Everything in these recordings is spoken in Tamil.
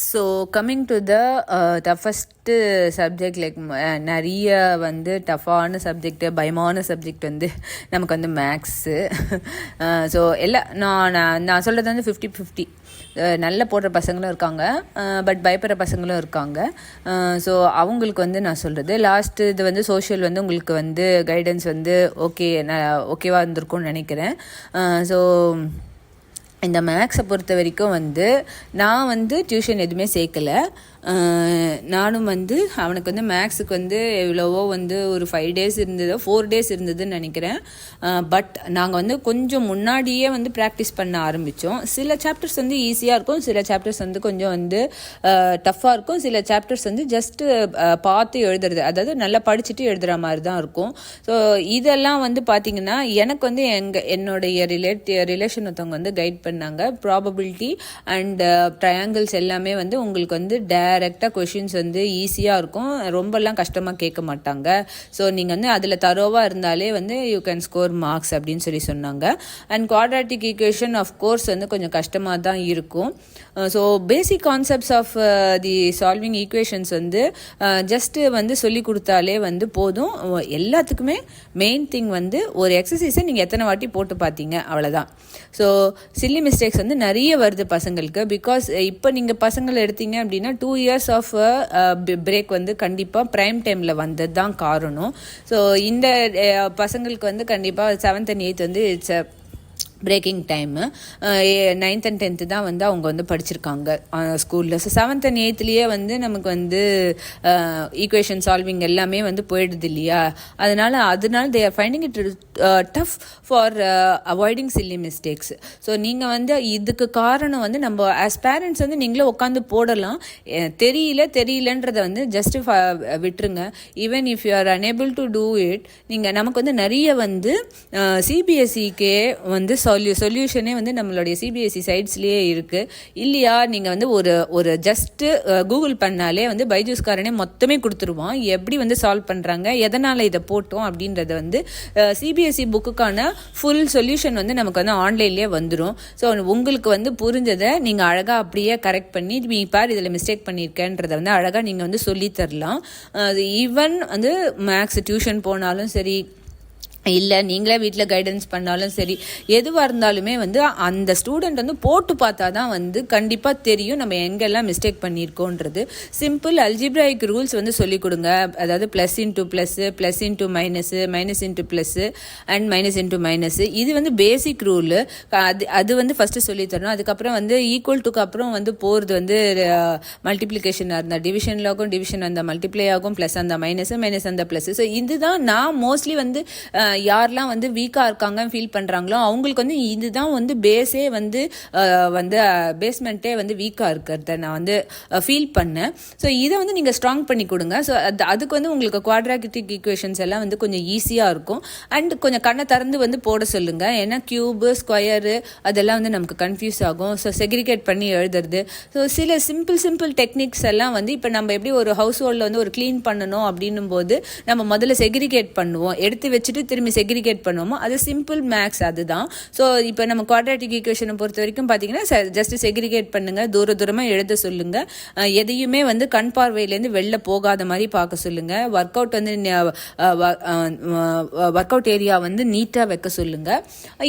So coming to the toughest subject like நிறைய வந்து டஃப்பான சப்ஜெக்டு பயமான சப்ஜெக்ட் வந்து நமக்கு வந்து மேக்ஸு. ஸோ எல்லாம் நான் சொல்கிறது வந்து 50-50. நல்ல போடுற பசங்களும் இருக்காங்க, பட் பயப்படுற பசங்களும் இருக்காங்க. ஸோ அவங்களுக்கு வந்து நான் சொல்கிறது லாஸ்ட்டு இது வந்து சோஷியல் வந்து உங்களுக்கு வந்து கைடன்ஸ் வந்து ஓகேவாக இருந்திருக்கும்னு நினைக்கிறேன். ஸோ இந்த மேக்ஸை பொறுத்த வரைக்கும் வந்து நான் வந்து டியூஷன் எதுவுமே சேர்க்கலை. நானும் வந்து அவனுக்கு வந்து மேக்ஸுக்கு வந்து எவ்வளவோ வந்து ஒரு 5 days இருந்ததோ 4 days இருந்ததுன்னு நினைக்கிறேன். பட் நாங்கள் வந்து கொஞ்சம் முன்னாடியே வந்து ப்ராக்டிஸ் பண்ண ஆரம்பித்தோம். சில சாப்டர்ஸ் வந்து ஈஸியாக இருக்கும், சில சாப்டர்ஸ் வந்து கொஞ்சம் வந்து டஃப்பாக இருக்கும், சில சாப்டர்ஸ் வந்து ஜஸ்ட்டு பார்த்து எழுதுறது, அதாவது நல்லா படிச்சுட்டு எழுதுகிற மாதிரி தான் இருக்கும். ஸோ இதெல்லாம் வந்து பார்த்திங்கன்னா எனக்கு வந்து என்னுடைய ரிலேஷன் ஒருத்தவங்க வந்து கைட் பண்ணாங்க. ப்ராபபிலிட்டி அண்ட் ட்ரையாங்கிள்ஸ் எல்லாமே வந்து உங்களுக்கு வந்து டைரெக்டாக கொஷின்ஸ் வந்து ஈஸியாக இருக்கும், ரொம்பலாம் கஷ்டமாக கேட்க மாட்டாங்க. ஸோ நீங்கள் வந்து அதில் தரோவாக இருந்தாலே வந்து யூ கேன் ஸ்கோர் மார்க்ஸ் அப்படின்னு சொன்னாங்க. அண்ட் குவாட்ராட்டிக் ஈக்குவேஷன் ஆஃப்கோர்ஸ் வந்து கொஞ்சம் கஷ்டமாக தான் இருக்கும். So basic concepts of the solving equations வந்து ஜஸ்ட்டு வந்து சொல்லி கொடுத்தாலே வந்து போதும். எல்லாத்துக்குமே மெயின் திங் வந்து ஒரு எக்ஸசைஸை நீங்கள் எத்தனை வாட்டி போட்டு பார்த்தீங்க அவ்வளோதான். ஸோ சில்லி மிஸ்டேக்ஸ் வந்து நிறைய வருது பசங்களுக்கு. பிகாஸ் இப்போ நீங்கள் பசங்களை எடுத்தீங்க அப்படின்னா 2 years ஆஃப் பிரேக் வந்து கண்டிப்பாக ப்ரைம் டைமில் வந்தது தான் காரணம். ஸோ இந்த பசங்களுக்கு வந்து கண்டிப்பாக 7th and 8th வந்து it's braking time. 9th and 10th தான் வந்து அவங்க வந்து படிச்சிருக்காங்க ஸ்கூலில். ஸோ 7th and 8thலேயே வந்து நமக்கு வந்து ஈக்குவேஷன் சால்விங் எல்லாமே வந்து போயிடுது இல்லையா. அதனால they are finding it tough for avoiding chilli mistakes. So நீங்கள் வந்து இதுக்கு காரணம் வந்து நம்ம ஆஸ் பேரண்ட்ஸ் வந்து நீங்களே உட்காந்து போடலாம். தெரியலன்றதை வந்து ஜஸ்ட் விட்டுருங்க. Even if you are unable to do it, நமக்கு வந்து நிறைய வந்து சிபிஎஸ்சிக்கே வந்து சொல்யூஷனே வந்து நம்மளுடைய சிபிஎஸ்சி சைட்ஸ்லேயே இருக்குது இல்லையா. நீங்கள் வந்து ஒரு ஜஸ்ட்டு கூகுள் பண்ணாலே வந்து பைஜூஸ்காரனே மொத்தமே கொடுத்துருவான், எப்படி வந்து சால்வ் பண்ணுறாங்க, எதனால் இதை போட்டோம் அப்படின்றத வந்து சிபிஎஸ்சி புக்குக்கான ஃபுல் சொல்யூஷன் வந்து நமக்கு வந்து ஆன்லைன்லேயே வந்துடும். ஸோ உங்களுக்கு வந்து புரிஞ்சதை நீங்கள் அழகாக அப்படியே கரெக்ட் பண்ணி நீ பார் இதில் மிஸ்டேக் பண்ணியிருக்கேன்றதை வந்து அழகாக நீங்கள் வந்து சொல்லித்தரலாம். ஈவன் வந்து மேக்ஸ் டியூஷன் போனாலும் சரி, இல்லை நீங்களே வீட்டில் கைடன்ஸ் பண்ணாலும் சரி, எதுவாக இருந்தாலுமே வந்து அந்த ஸ்டூடெண்ட் வந்து போட்டு பார்த்தா தான் வந்து கண்டிப்பாக தெரியும் நம்ம எங்கெல்லாம் மிஸ்டேக் பண்ணியிருக்கோன்றது. சிம்பிள் அல்ஜிப்ராயிக் ரூல்ஸ் வந்து சொல்லிக் கொடுங்க. அதாவது plus into plus, plus into minus, minus into plus and minus into minus. இது வந்து பேசிக் ரூலு. அது வந்து ஃபஸ்ட்டு சொல்லித்தரணும். அதுக்கப்புறம் வந்து ஈக்குவல் டுக்கு அப்புறம் வந்து போகிறது வந்து மல்டிப்ளிகேஷனாக இருந்தால் டிவிஷனில் ஆகும், டிவிஷன் அந்த மல்டிப்ளை ஆகும், ப்ளஸ் அந்த மைனஸு, மைனஸ் அந்த ப்ளஸ்ஸு. ஸோ இதுதான் நான் மோஸ்ட்லி வந்து யாரெல்லாம் வந்து வீக்காக இருக்காங்கன்னு ஃபீல் பண்ணுறாங்களோ அவங்களுக்கு வந்து இதுதான் வந்து பேஸே வந்து பேஸ்மெண்ட்டே வந்து வீக்காக இருக்கிறத நான் வந்து ஃபீல் பண்ணேன். ஸோ இதை வந்து நீங்கள் ஸ்ட்ராங் பண்ணி கொடுங்க. ஸோ அதுக்கு வந்து உங்களுக்கு குவாட்ராட்டிக் ஈக்குவேஷன்ஸ் எல்லாம் வந்து கொஞ்சம் ஈஸியாக இருக்கும். அண்ட் கொஞ்சம் கண்ணை திறந்து வந்து போட சொல்லுங்கள். ஏன்னா கியூபு, ஸ்கொயரு அதெல்லாம் வந்து நமக்கு கன்ஃபியூஸ் ஆகும். ஸோ செக்ரிகேட் பண்ணி எழுதுறது. ஸோ சில சிம்பிள் டெக்னிக்ஸ் எல்லாம் வந்து இப்போ நம்ம எப்படி ஒரு ஹவுஸ் ஹோல்டில் வந்து ஒரு க்ளீன் பண்ணணும் அப்படின்னும் போது நம்ம முதல்ல செக்ரிகேட் பண்ணுவோம், எடுத்து வச்சுட்டு திரும்பி செக்ரிகேட் பண்ணுவோமோ, அது சிம்பிள் மேக்ஸ் அதுதான். ஸோ இப்போ நம்ம குவாட்ராட்டிக் ஈக்குவேஷனை பொறுத்த வரைக்கும் பார்த்தீங்கன்னா ஜஸ்ட் செக்ரிகேட் பண்ணுங்கள், தூரமாக எழுத சொல்லுங்கள். எதையுமே வந்து கண் பார்வையிலேருந்து வெளில போகாத மாதிரி பார்க்க சொல்லுங்கள். ஒர்க் அவுட் ஏரியா வந்து நீட்டாக வைக்க சொல்லுங்கள்.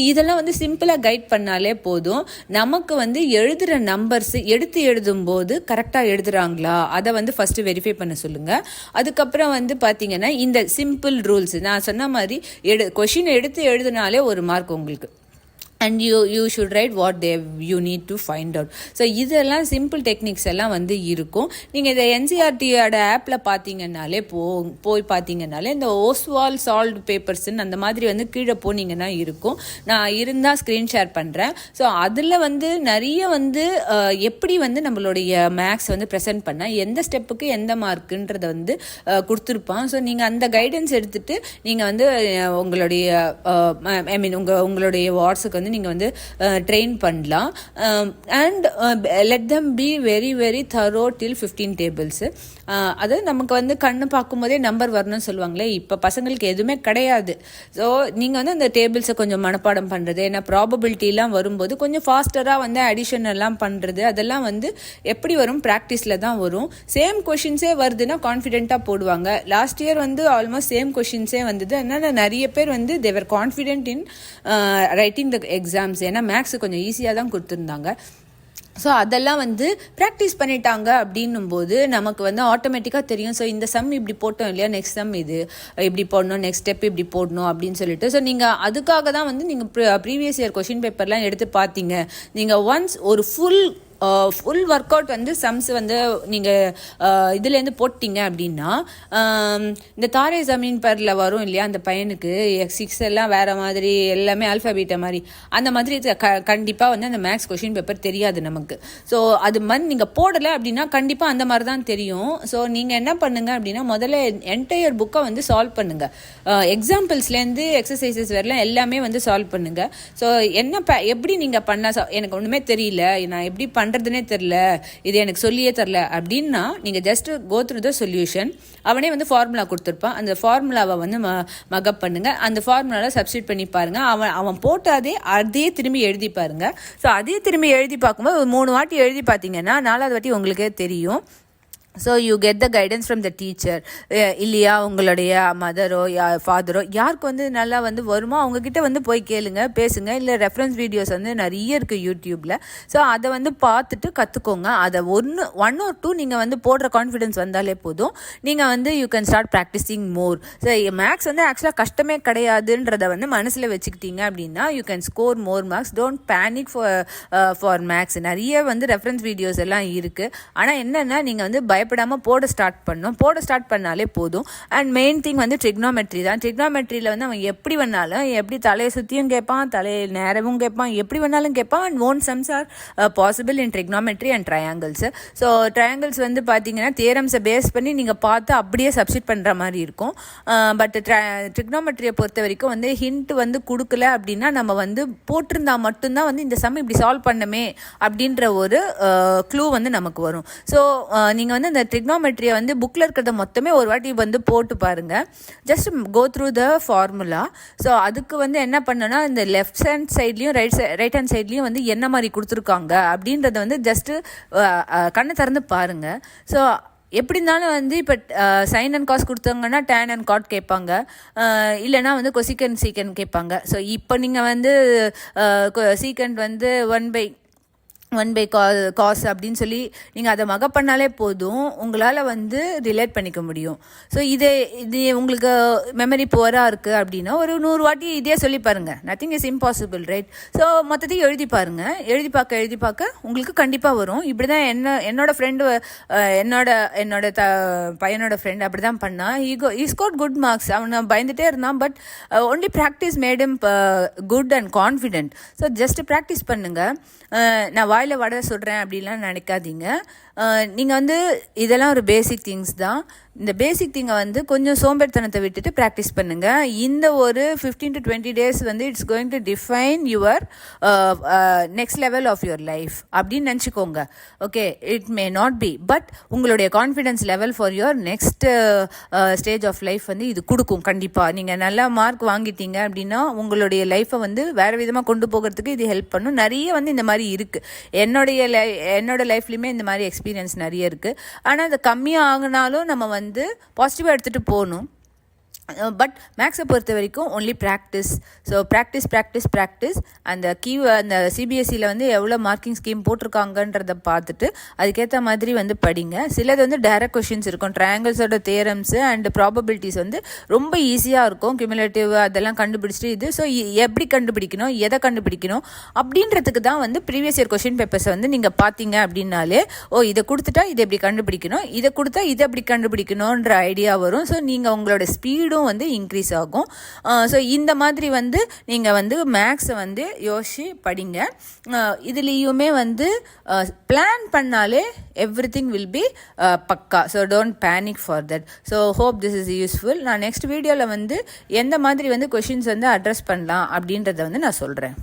இதெல்லாம் வந்து சிம்பிளாக கைட் பண்ணாலே போதும். நமக்கு வந்து எழுதுகிற நம்பர்ஸ் எடுத்து எழுதும்போது கரெக்டாக எழுதுகிறாங்களா அதை வந்து ஃபஸ்ட்டு வெரிஃபை பண்ண சொல்லுங்கள். அதுக்கப்புறம் வந்து பார்த்தீங்கன்னா இந்த சிம்பிள் ரூல்ஸ் நான் சொன்ன மாதிரி கொஷின் எடுத்து எழுதினாலே ஒரு மார்க் உங்களுக்கு. And you should right what you need to find out. So இதெல்லாம் சிம்பிள் டெக்னிக்ஸ் எல்லாம் வந்து இருக்கும். நீங்கள் இதை என்சிஆர்டியோட ஆப்பில் பார்த்தீங்கன்னாலே போய் பார்த்தீங்கன்னாலே இந்த ஓஸ்வால் சால்வ்டு பேப்பர்ஸ்ன்னு அந்த மாதிரி வந்து கீழே போனீங்கன்னா இருக்கும். நான் இருந்தால் ஸ்க்ரீன் ஷேர் பண்ணுறேன். ஸோ அதில் வந்து நிறைய வந்து எப்படி வந்து நம்மளுடைய மேக்ஸ் வந்து ப்ரெசென்ட் பண்ணால் எந்த ஸ்டெப்புக்கு எந்த மார்க்குன்றதை வந்து கொடுத்துருப்பான். ஸோ நீங்கள் அந்த கைடன்ஸ் எடுத்துகிட்டு நீங்கள் வந்து உங்களுடைய உங்களுடைய வாட்ஸுக்கு வந்து வந்து நீங்கள் வந்து ட்ரெயின் பண்ணலாம். And let them be very very thorough till 15 tables. அது நமக்கு வந்து கண்ணு பார்க்கும்போதே நம்பர் வரணும்னு சொல்லுவாங்களே, இப்போ பசங்களுக்கு எதுவுமே கிடையாது. ஸோ நீங்கள் வந்து அந்த டேபிள்ஸை கொஞ்சம் மனப்பாடம் பண்ணுறது, ஏன்னா ப்ராபபிலிட்டிலாம் வரும்போது கொஞ்சம் ஃபாஸ்டராக வந்து அடிஷன் எல்லாம் பண்ணுறது, அதெல்லாம் வந்து எப்படி வரும், ப்ராக்டிஸில் தான் வரும். சேம் கொஷின்ஸே வருதுன்னா கான்ஃபிடென்ட்டாக போடுவாங்க. லாஸ்ட் இயர் வந்து ஆல்மோஸ்ட் சேம் கொஷின்ஸே வந்தது. அதனால் நிறைய பேர் வந்து they were confident in writing the exams. ஏன்னா மேக்ஸ் கொஞ்சம் ஈஸியாக தான் கொடுத்துருந்தாங்க. ஸோ அதெல்லாம் வந்து ப்ராக்டிஸ் பண்ணிட்டாங்க அப்படின்னும் போது நமக்கு வந்து ஆட்டோமேட்டிக்காக தெரியும். ஸோ இந்த சம் இப்படி போட்டோம் இல்லையா, நெக்ஸ்ட் சம் இது இப்படி போடணும், நெக்ஸ்ட் ஸ்டெப் இப்படி போடணும் அப்படின்னு சொல்லிட்டு. ஸோ நீங்கள் அதுக்காக தான் வந்து நீங்கள் ப்ரீவியஸ் இயர் கொஷின் பேப்பர்லாம் எடுத்து பார்த்தீங்க. நீங்கள் ஒன்ஸ் ஒரு ஃபுல் ஒர்க் அவுட் வந்து சம்ஸ் வந்து நீங்கள் இதுலேருந்து போட்டிங்க அப்படின்னா, இந்த தாரே ஜமீன் பரில் வரும் இல்லையா, அந்த பையனுக்கு X6 எல்லாம் வேறு மாதிரி எல்லாமே ஆல்ஃபாபீட்டை மாதிரி, அந்த மாதிரி கண்டிப்பாக வந்து அந்த மேக்ஸ் கொஷின் பேப்பர் தெரியாது நமக்கு. ஸோ அது மாதிரி நீங்கள் போடலை அப்படின்னா கண்டிப்பாக அந்த மாதிரி தான் தெரியும். ஸோ நீங்கள் என்ன பண்ணுங்கள் அப்படின்னா, முதல்ல என்டையர் புக்கை வந்து சால்வ் பண்ணுங்கள். எக்ஸாம்பிள்ஸ்லேருந்து எக்ஸசைசஸ் வரலாம் எல்லாமே வந்து சால்வ் பண்ணுங்கள். ஸோ எப்படி நீங்கள் பண்ணால் எனக்கு ஒன்றுமே தெரியல, நான் எப்படி பண்ணுறதுனே தெரில, இது எனக்கு சொல்லியே தரல அப்படின்னா, நீங்கள் just go through the solution. அவனே வந்து ஃபார்முலா கொடுத்துருப்பான், அந்த ஃபார்முலாவை வந்து மகப் பண்ணுங்கள். அந்த ஃபார்முலாவில் சப்ஸ்டியூட் பண்ணி பாருங்கள். அவன் போட்டாதே அதே திரும்பி எழுதி பாருங்கள். ஸோ அதே திரும்பி எழுதி பார்க்கும்போது 3 வாட்டி எழுதி பார்த்தீங்கன்னா 4வது வாட்டி உங்களுக்கே தெரியும். So you get the guidance from the teacher இல்லையா, உங்களுடைய மதரோ ஃபாதரோ யாருக்கு வந்து நல்லா வந்து வருமோ அவங்கக்கிட்ட வந்து போய் கேளுங்க, பேசுங்க. இல்லை ரெஃபரன்ஸ் வீடியோஸ் வந்து நிறைய இருக்குது யூடியூப்பில். ஸோ அதை வந்து பார்த்துட்டு கற்றுக்கோங்க. அதை ஒன் ஆர் டூ நீங்கள் வந்து போடுற கான்ஃபிடென்ஸ் வந்தாலே போதும். நீங்கள் வந்து you can start practising more. So maths வந்து ஆக்சுவலாக கஷ்டமே கிடையாதுன்றதை வந்து மனசில் வச்சுக்கிட்டீங்க அப்படின்னா you can score more marks. Don't panic for maths. நிறைய வந்து ரெஃபரன்ஸ் வீடியோஸ் எல்லாம் இருக்குது. ஆனால் என்னென்னா நீங்கள் வந்து பயப்படாமல் போட ஸ்டார்ட் பண்ணாலே போதும். அண்ட் மெயின் திங் வந்து ட்ரிக்னோமெட்ரி தான். ட்ரிக்னோமெட்ரியில் வந்து அவன் எப்படி வேணாலும், எப்படி தலையை சுற்றியும் கேட்பான், தலையை நேரமும் கேட்பான், எப்படி வேணாலும் கேட்பான். And own sums R possible in trigonometry and triangles. So triangles வந்து பார்த்தீங்கன்னா தியரம்ஸை பேஸ் பண்ணி நீங்கள் பார்த்து அப்படியே சப்ஸ்டிட் பண்ணுற மாதிரி இருக்கும். பட் ட்ரிக்னோமெட்ரியை பொறுத்த வரைக்கும் வந்து ஹிண்ட் வந்து கொடுக்கல அப்படின்னா நம்ம வந்து போட்டிருந்தா மட்டும்தான் வந்து இந்த சம் இப்படி சால்வ் பண்ணமே அப்படின்ற ஒரு க்ளூ வந்து நமக்கு வரும். ஸோ நீங்கள் வந்து அந்த ட்ரிக்னோமெட்ரியை வந்து புக்கில் இருக்கிறத மொத்தமே ஒரு வாட்டி வந்து போட்டு பாருங்கள். Just go through the formula. So அதுக்கு வந்து என்ன பண்ணனா, இந்த லெஃப்ட் ஹேண்ட் சைட்லேயும் ரைட் ஹேண்ட் சைட்லேயும் வந்து என்ன மாதிரி கொடுத்துருக்காங்க அப்படின்றத வந்து ஜஸ்ட்டு கண்ணை திறந்து பாருங்கள். ஸோ எப்படி இருந்தாலும் வந்து இப்போ சைன் அண்ட் காஸ் கொடுத்தாங்கன்னா டேன் அண்ட் காட் கேட்பாங்க, இல்லைனா வந்து கொசிகன் சீக்கன் கேட்பாங்க. ஸோ இப்போ நீங்கள் வந்து சீக்கண்ட் வந்து 1 by cos அப்படின்னு சொல்லி நீங்கள் அதை மகப் பண்ணாலே போதும், உங்களால் வந்து ரிலேட் பண்ணிக்க முடியும். ஸோ இது உங்களுக்கு மெமரி புவராக இருக்குது அப்படின்னா ஒரு 100 வாட்டி இதே சொல்லி பாருங்கள். Nothing is impossible, right? So மொத்தத்தையும் எழுதி பாருங்கள். எழுதி பார்க்க உங்களுக்கு கண்டிப்பாக வரும். இப்படி தான் என்னோட ஃப்ரெண்டு, என்னோட பையனோட ஃப்ரெண்ட் அப்படி தான் பண்ணான். he scored good marks. அவனை பயந்துட்டே இருந்தான். But only practice made him good and confident. So just practice பண்ணுங்கள். நான் வாயில் வடை சொல்கிறேன் அப்படின்லாம் நினைக்காதீங்க. நீங்கள் வந்து இதெல்லாம் ஒரு பேசிக் திங்ஸ் தான். இந்த பேசிக் திங்கை வந்து கொஞ்சம் சோம்பேறித்தனத்தை விட்டுட்டு ப்ராக்டிஸ் பண்ணுங்கள். இந்த ஒரு 15 to 20 days வந்து it's going to define your next level of your life அப்படின்னு நினச்சிக்கோங்க. Okay, it may not be, but உங்களுடைய confidence level for your next stage of life வந்து இது கொடுக்கும். கண்டிப்பாக நீங்கள் நல்லா மார்க் வாங்கிட்டீங்க அப்படின்னா உங்களுடைய லைஃப்பை வந்து வேறு விதமாக கொண்டு போகிறதுக்கு இது ஹெல்ப் பண்ணும். நிறைய வந்து இந்த மாதிரி இருக்குது. என்னோட லைஃப்லையுமே இந்த மாதிரி எக்ஸ்பீரியன்ஸ் நிறைய இருக்குது. ஆனால் அது கம்மியாக ஆகினாலும் நம்ம வந்து பாசிட்டிவாக எடுத்துகிட்டு போகணும். பட் மேக்ஸை பொறுத்த வரைக்கும் ஒன்லி ப்ராக்டிஸ். ஸோ ப்ராக்டிஸ் அந்த சிபிஎஸ்சியில் வந்து எவ்வளோ மார்க்கிங் ஸ்கீம் போட்டிருக்காங்கன்றதை பார்த்துட்டு அதுக்கேற்ற மாதிரி வந்து படிங்க. சிலது வந்து டைரக்ட் கொஷின்ஸ் இருக்கும். ட்ரையாங்கிள்ஸோட தியரம்ஸு அண்ட் ப்ராபபிலிட்டிஸ் வந்து ரொம்ப ஈஸியாக இருக்கும். கியூமுலேட்டிவ் அதெல்லாம் கண்டுபிடிச்சிட்டு இது ஸோ எப்படி கண்டுபிடிக்கணும், எதை கண்டுபிடிக்கணும் அப்படின்றதுக்கு தான் வந்து ப்ரீவியஸ் இயர் கொஷின் பேப்பர்ஸை வந்து நீங்கள் பார்த்தீங்க அப்படின்னாலே இதை கொடுத்துட்டா இதை எப்படி கண்டுபிடிக்கணும், இதை கொடுத்தா இதை எப்படி கண்டுபிடிக்கணுன்ற ஐடியா வரும். ஸோ நீங்கள் உங்களோட ஸ்பீடும் வந்து இன்க்ரீஸ் ஆகும். ஸோ இந்த மாதிரி வந்து நீங்கள் வந்து மேக்ஸை வந்து யோசிச்சு படிங்க. இதுலேயுமே வந்து பிளான் பண்ணாலே எவ்ரிதிங் வில் பி பக்கா. So don't panic for that. So hope this is useful. நான் நெக்ஸ்ட் வீடியோவில் வந்து எந்த மாதிரி வந்து கொஷின்ஸ் வந்து அட்ரஸ் பண்ணலாம் அப்படின்றத வந்து நான் சொல்கிறேன்.